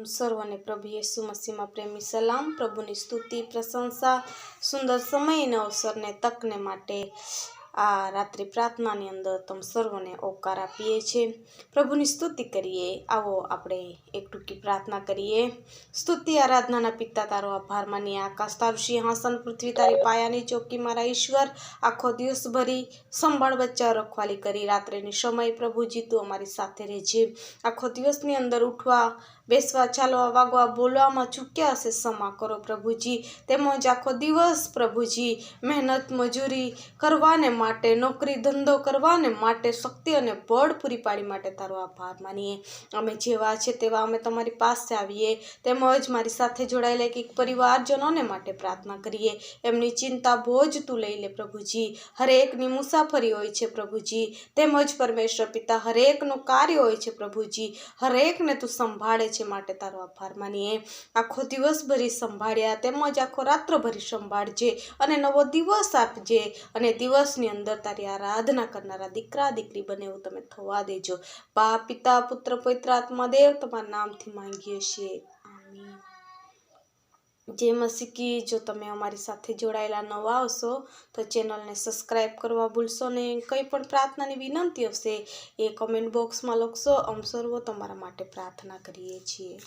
સર્વને પ્રભુ યેસુ મસીહમાં પ્રેમી સલામ। પ્રભુની સ્તુતિ પ્રશંસા સુંદર સમયને અવસરને તકને માટે આ રાત્રિ પ્રાર્થનાની અંદર તમ સર્વને ઓકાર આપીએ છીએ। પ્રભુની સ્તુતિ કરીએ। આવો આપણે એક ટૂંકી પ્રાર્થના કરીએ। સ્તુતિ આરાધનાના પિતા તારો આભાર માનીએ। આકાશ તારું સિંહાસન, પૃથ્વી તારી પાયાની ચોકી, મારા ઈશ્વર આખો દિવસ ભરી સંભાળ બચાવ રખવાલી કરી રાત્રિની સમય પ્રભુજી તું અમારી સાથે રહેજે। આખો દિવસની અંદર ઉઠવા બેસવા ચાલવા વાગવા બોલવામાં ચૂક્યા હશે ક્ષમા કરો પ્રભુજી। તેમજ આખો દિવસ પ્રભુજી મહેનત મજૂરી કરવાને માટે, નોકરી ધંધો કરવાને માટે શક્તિ અને બળ પૂરી પાડી માટે તારો આભાર માનીએ। અમે જેવા છે તેવા અમે તમારી પાસે આવીએ। તેમજ મારી સાથે જોડાયેલા એક પરિવારજનોને માટે પ્રાર્થના કરીએ। એમની ચિંતા બોજ તું લઈ લે પ્રભુજી। હરેકની મુસાફરી હોય છે પ્રભુજી। તેમજ પરમેશ્વર પિતા હરેકનું કાર્ય હોય છે પ્રભુજી। હરેકને તું સંભાળે છે માટે તારો આભાર માનીએ। આખો દિવસ ભરી સંભાળ્યા તેમજ આખો રાત્ર ભરી સંભાળજે અને નવો દિવસ આપજે અને દિવસની અંદર તારી આરાધના કરનારા દીકરા દીકરી બને એવું તમે થવા દેજો। બાપ પિતા પુત્ર પવિત્ર આત્મા દેવ તમારા નામથી માંગીએ છીએ, આમીન। જય મસીહ કી। જો તમે અમારી સાથે જોડાયેલા નવા હશો તો ચેનલને સબસ્ક્રાઈબ કરવા ભૂલશો નહીં। કંઈ પણ પ્રાર્થનાની વિનંતી હશે એ કમેન્ટ બોક્સમાં લખશો। અમ સર્વો તમારા માટે પ્રાર્થના કરીએ છીએ।